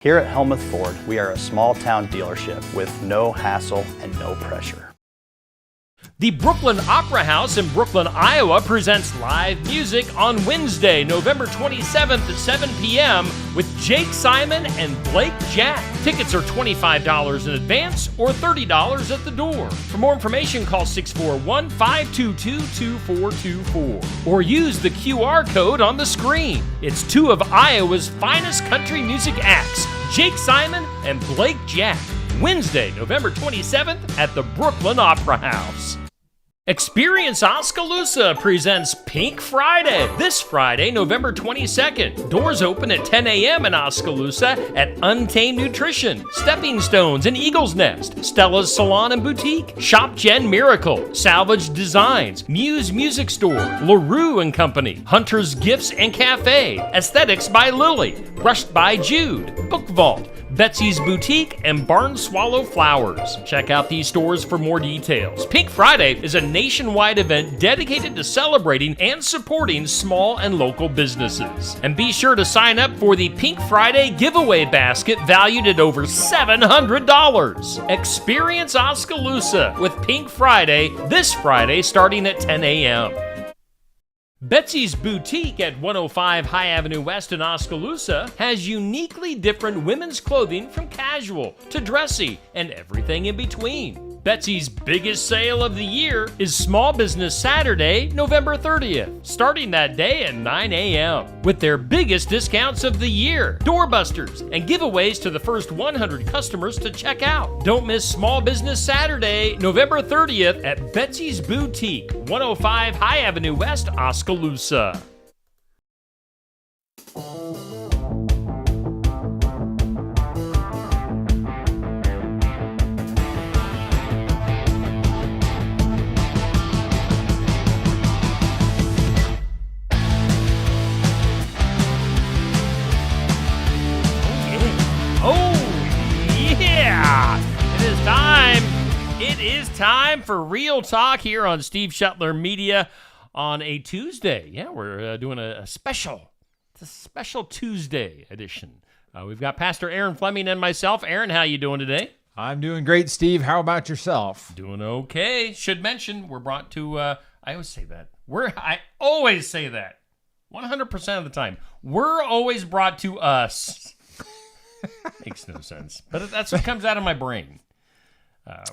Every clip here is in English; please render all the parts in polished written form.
Here at Helmuth Ford, we are a small town dealership with no hassle and no pressure. The Brooklyn Opera House in Brooklyn, Iowa presents live music on Wednesday, November 27th at 7 p.m. with Jake Simon and Blake Jack. Tickets are $25 in advance or $30 at the door. For more information, call 641-522-2424 or use the QR code on the screen. It's two of Iowa's finest country music acts, Jake Simon and Blake Jack. Wednesday, November 27th at the Brooklyn Opera House. Experience Oskaloosa presents Pink Friday. This Friday, November 22nd. Doors open at 10 a.m. in Oskaloosa at Untamed Nutrition, Stepping Stones and Eagle's Nest, Stella's Salon and Boutique, Shop Gen Miracle, Salvage Designs, Muse Music Store, LaRue and Company, Hunter's Gifts and Cafe, Aesthetics by Lily, Brushed by Jude, Book Vault, Betsy's Boutique, and Barn Swallow Flowers. Check out these stores for more details. Pink Friday is a nationwide event dedicated to celebrating and supporting small and local businesses. And be sure to sign up for the Pink Friday giveaway basket valued at over $700. Experience Oskaloosa with Pink Friday this Friday starting at 10 a.m. Betsy's Boutique at 105 High Avenue West in Oskaloosa has uniquely different women's clothing from casual to dressy and everything in between. Betsy's biggest sale of the year is Small Business Saturday, November 30th, starting that day at 9 a.m. with their biggest discounts of the year, doorbusters, and giveaways to the first 100 customers to check out. Don't miss Small Business Saturday, November 30th at Betsy's Boutique, 105 High Avenue West, Oskaloosa. It is time for Real Talk here on Steve Shetler Media on a Tuesday. Yeah, we're doing a special Tuesday edition. We've got Pastor Aaron Fleming and myself. Aaron, how you doing today? I'm doing great, Steve. How about yourself? Doing okay. Should mention we're brought to, I always say that. I always say that. 100% of the time. We're always brought to us. Makes no sense. But that's what comes out of my brain.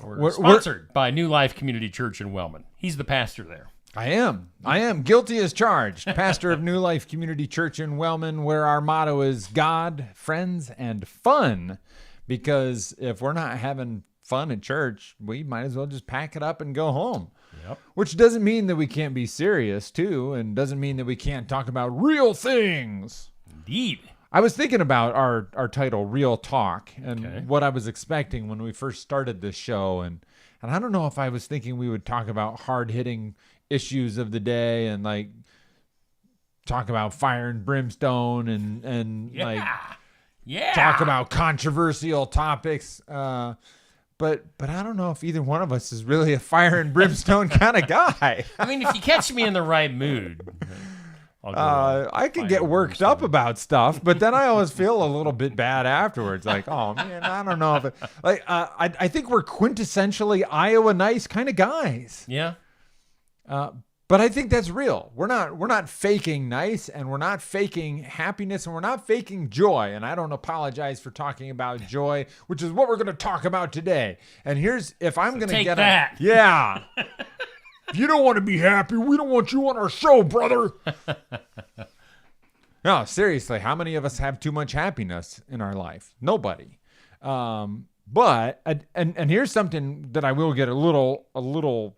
We're sponsored by New Life Community Church in Wellman. He's the pastor there. I am guilty as charged. Pastor of New Life Community Church in Wellman, where our motto is God, friends, and fun. Because if we're not having fun at church, we might as well just pack it up and go home. Yep. Which doesn't mean that we can't be serious, too, and doesn't mean that we can't talk about real things. Indeed. I was thinking about our title, Real Talk, and what I was expecting when we first started this show. And I don't know if I was thinking we would talk about hard-hitting issues of the day and, like, talk about fire and brimstone and talk about controversial topics. But I don't know if either one of us is really a fire and brimstone kind of guy. I mean, if you catch me in the right mood... I can get worked up about stuff, but then I always feel a little bit bad afterwards. Like, oh man, I don't know if it, like I think we're quintessentially Iowa nice kind of guys. Yeah. But I think that's real. We're not faking nice, and we're not faking happiness, and we're not faking joy. And I don't apologize for talking about joy, which is what we're going to talk about today. And here's if I'm going to get that. Yeah. If you don't want to be happy, we don't want you on our show, brother. No, seriously, how many of us have too much happiness in our life? Nobody. But here's something that I will get a little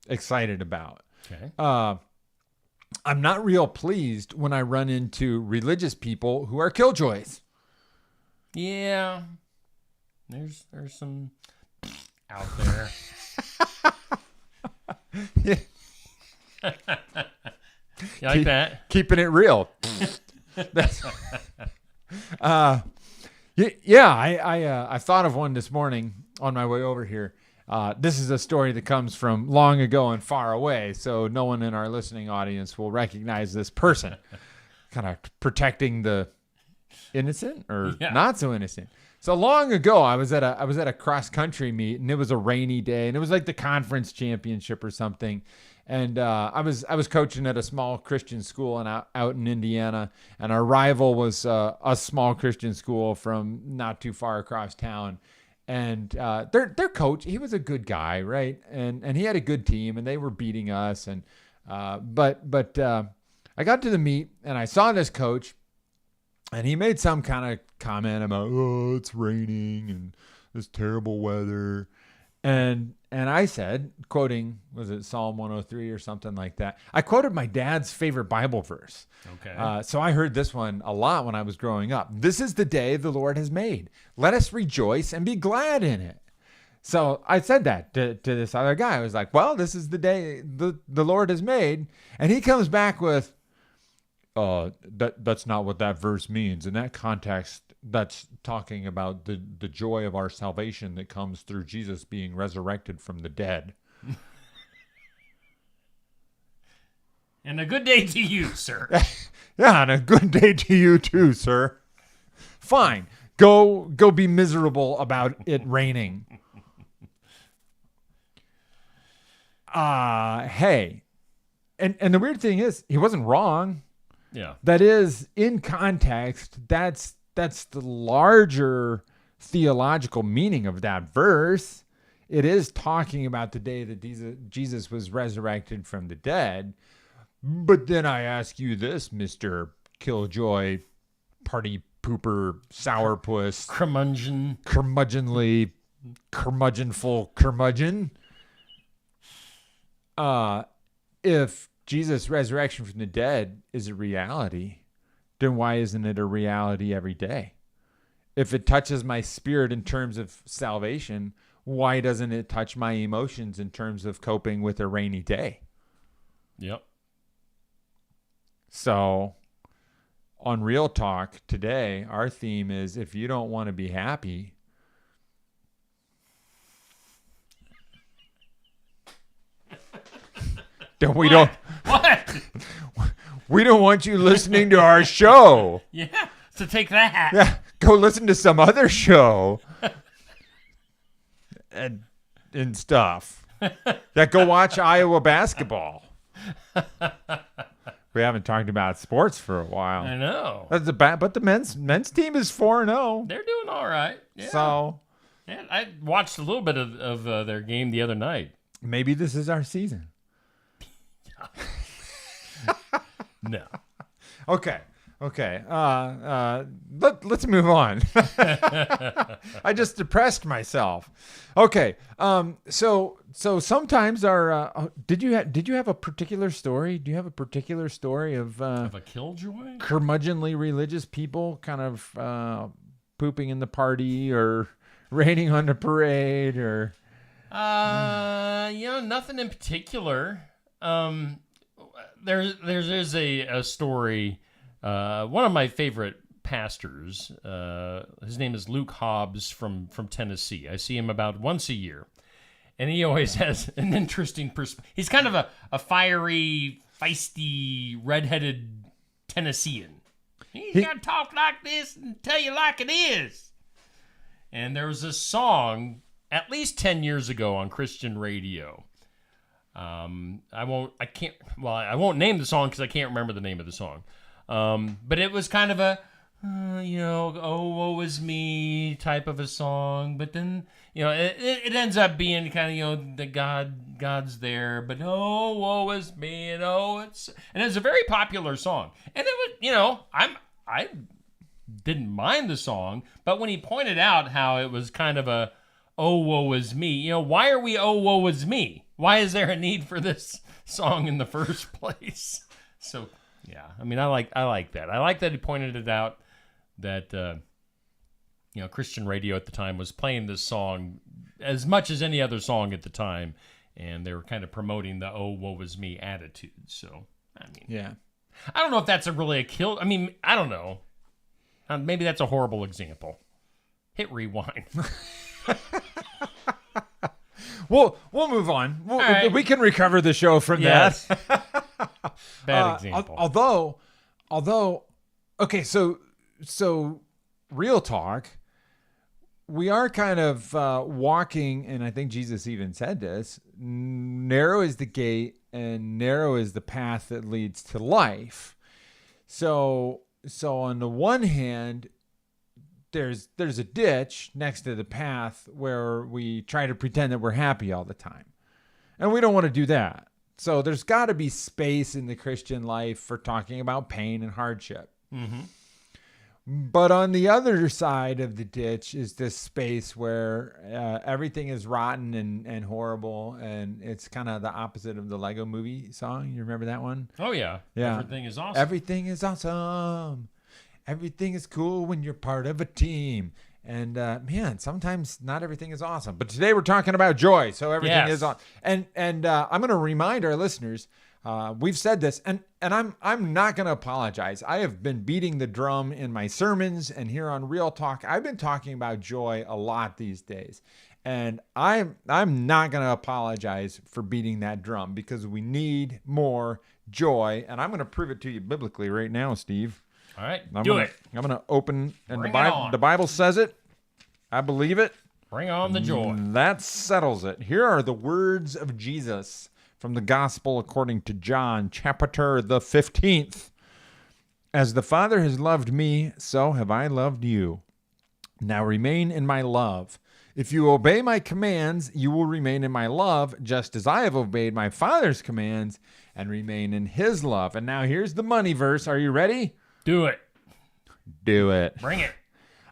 excited about. Okay. I'm not real pleased when I run into religious people who are killjoys. Yeah. There's some out there. Yeah. You like that? Keeping it real. I thought of one this morning on my way over here. This is a story that comes from long ago and far away, so no one in our listening audience will recognize this person. Kind of protecting the innocent or not so innocent. So long ago, I was at a cross country meet, and it was a rainy day, and it was like the conference championship or something. And I was coaching at a small Christian school out in Indiana, and our rival was a small Christian school from not too far across town. And their coach, he was a good guy, right? And he had a good team, and they were beating us. And but I got to the meet, and I saw this coach. And he made some kind of comment about, oh, it's raining and this terrible weather. And I said, quoting, was it Psalm 103 or something like that? I quoted my dad's favorite Bible verse. Okay. So I heard this one a lot when I was growing up. This is the day the Lord has made. Let us rejoice and be glad in it. So I said that to this other guy. I was like, well, this is the day the Lord has made. And he comes back with, that's not what that verse means. In that context, that's talking about the joy of our salvation that comes through Jesus being resurrected from the dead. And a good day to you, sir. Yeah, and a good day to you too, sir. Fine. Go be miserable about it raining. Hey. And the weird thing is, he wasn't wrong. Yeah. That is, in context, that's the larger theological meaning of that verse. It is talking about the day that Jesus was resurrected from the dead. But then I ask you this, Mr. Killjoy, party pooper, sourpuss, curmudgeonly, curmudgeonful curmudgeon. If Jesus' resurrection from the dead is a reality, then why isn't it a reality every day? If it touches my spirit in terms of salvation, why doesn't it touch my emotions in terms of coping with a rainy day? Yep. So on Real Talk today, our theme is, if you don't want to be happy, then we don't. What? We don't want you listening to our show. Yeah. So take that. Yeah. Go listen to some other show. and stuff. Yeah. Go watch Iowa basketball. We haven't talked about sports for a while. I know. But the men's team is 4-0. They're doing all right. Yeah. So. Yeah, I watched a little bit of their game the other night. Maybe this is our season. No. Okay. Let's move on. I just depressed myself. Okay. So sometimes our did you have a particular story? Do you have a particular story of a killjoy? Curmudgeonly religious people kind of pooping in the party or raining on the parade or nothing in particular. There's a story. One of my favorite pastors, his name is Luke Hobbs from Tennessee. I see him about once a year, and he always has an interesting perspective. He's kind of a fiery, feisty, redheaded Tennessean. He's got to talk like this and tell you like it is. And there was a song at least 10 years ago on Christian radio. I won't name the song because I can't remember the name of the song. But it was kind of a, oh, woe is me type of a song. But then, it ends up being kind of, the God's there, but oh, woe is me, and it's a very popular song. And it was, I didn't mind the song, but when he pointed out how it was kind of a, oh, woe is me, why are we, oh, woe is me? Why is there a need for this song in the first place? So, yeah, I mean, I like that. I like that he pointed it out that, Christian radio at the time was playing this song as much as any other song at the time, and they were kind of promoting the, oh, woe is me attitude. So, I mean, yeah. I don't know if that's really a kill. I mean, I don't know. Maybe that's a horrible example. Hit rewind. We'll move on. Right. We can recover the show from that. Bad example. Although, okay, so so real talk, we are kind of walking, and I think Jesus even said this, narrow is the gate and narrow is the path that leads to life. So on the one hand, there's a ditch next to the path where we try to pretend that we're happy all the time. And we don't want to do that. So there's got to be space in the Christian life for talking about pain and hardship. Mm-hmm. But on the other side of the ditch is this space where everything is rotten and horrible, and it's kind of the opposite of the Lego Movie song. You remember that one? Oh, yeah. Yeah. Everything is awesome. Everything is awesome. Everything is cool when you're part of a team. And man, sometimes not everything is awesome. But today we're talking about joy, so everything is awesome. And I'm going to remind our listeners. We've said this, and I'm not going to apologize. I have been beating the drum in my sermons and here on Real Talk. I've been talking about joy a lot these days, and I'm not going to apologize for beating that drum because we need more joy, and I'm going to prove it to you biblically right now, Steve. All right, I'm going to open, and Bring the Bible says it. I believe it. Bring on the joy. That settles it. Here are the words of Jesus from the Gospel according to John, chapter the 15th. As the Father has loved me, so have I loved you. Now remain in my love. If you obey my commands, you will remain in my love, just as I have obeyed my Father's commands and remain in his love. And now here's the money verse. Are you ready? Do it. Do it. Bring it.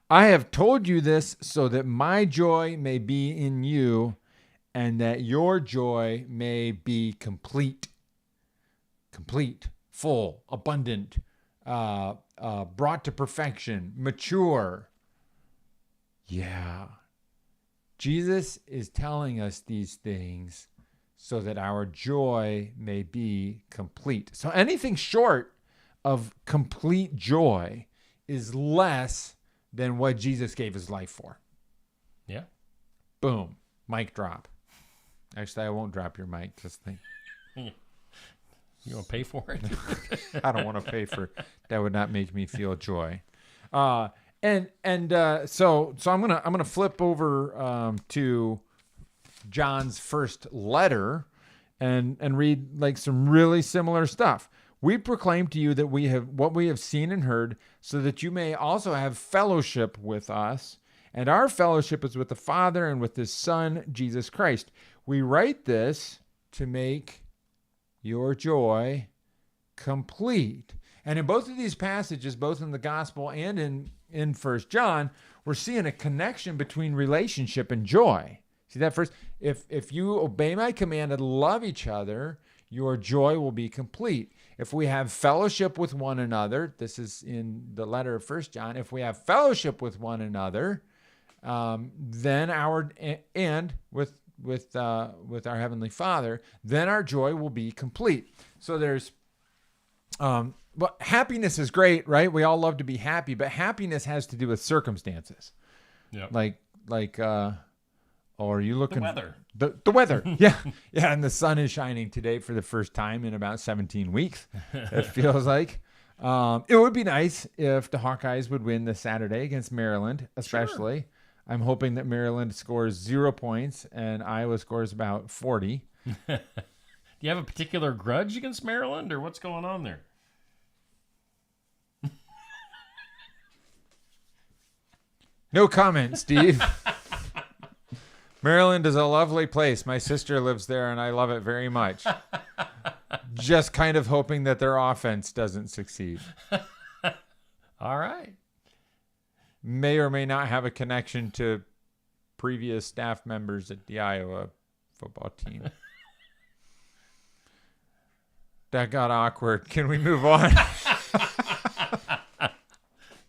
I have told you this so that my joy may be in you and that your joy may be complete, full, abundant, brought to perfection, mature. Yeah. Jesus is telling us these things so that our joy may be complete. So anything short of complete joy is less than what Jesus gave his life for. Yeah. Boom. Mic drop. Actually, I won't drop your mic. Just think. You want to pay for it? I don't want to pay for it. That would not make me feel joy. So I'm gonna flip over to John's first letter and read like some really similar stuff. We proclaim to you that we have what we have seen and heard, so that you may also have fellowship with us. And our fellowship is with the Father and with his Son, Jesus Christ. We write this to make your joy complete. And in both of these passages, both in the gospel and in 1 John, we're seeing a connection between relationship and joy. See that first? If you obey my command and love each other, your joy will be complete. If we have fellowship with one another, this is in the letter of 1 John, if we have fellowship with one another, then with our Heavenly Father, then our joy will be complete. So there's, but happiness is great, right? We all love to be happy, but happiness has to do with circumstances. Yeah. Are you looking? The weather. The weather. Yeah. Yeah. And the sun is shining today for the first time in about 17 weeks. It feels like. It would be nice if the Hawkeyes would win this Saturday against Maryland, especially. Sure. I'm hoping that Maryland scores 0 points and Iowa scores about 40. Do you have a particular grudge against Maryland, or what's going on there? No comment, Steve. Maryland is a lovely place. My sister lives there, and I love it very much. Just kind of hoping that their offense doesn't succeed. All right. May or may not have a connection to previous staff members at the Iowa football team. That got awkward. Can we move on?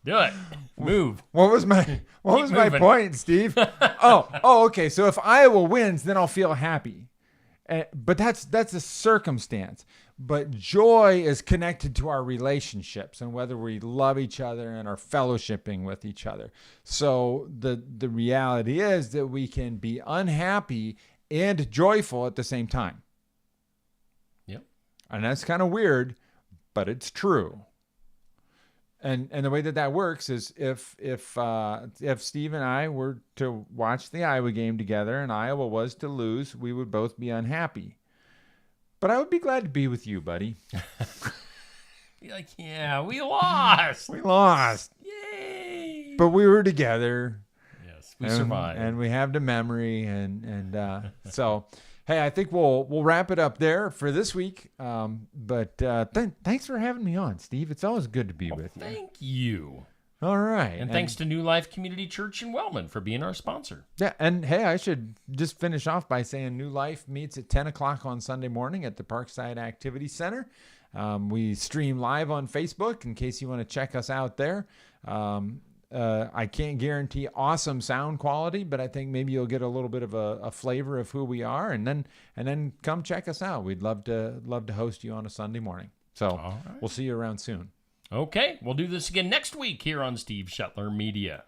Do it. Move. What was my point, Steve? Okay. So if Iowa wins, then I'll feel happy. But that's a circumstance. But joy is connected to our relationships and whether we love each other and are fellowshipping with each other. So the reality is that we can be unhappy and joyful at the same time. Yep. And that's kind of weird, but it's true. And the way that works is if Steve and I were to watch the Iowa game together and Iowa was to lose, we would both be unhappy. But I would be glad to be with you, buddy. Be like, yeah, we lost. We lost. Yay. But we were together. Yes, we survived. And we have the memory. And so, hey, I think we'll wrap it up there for this week. But thanks for having me on, Steve. It's always good to be with you. Thank you. All right. And thanks to New Life Community Church in Wellman for being our sponsor. Yeah, and hey, I should just finish off by saying New Life meets at 10 o'clock on Sunday morning at the Parkside Activity Center. We stream live on Facebook in case you want to check us out there. I can't guarantee awesome sound quality, but I think maybe you'll get a little bit of a flavor of who we are, and then come check us out. We'd love to host you on a Sunday morning. So We'll see you around soon. Okay, we'll do this again next week here on Steve Shetler Media.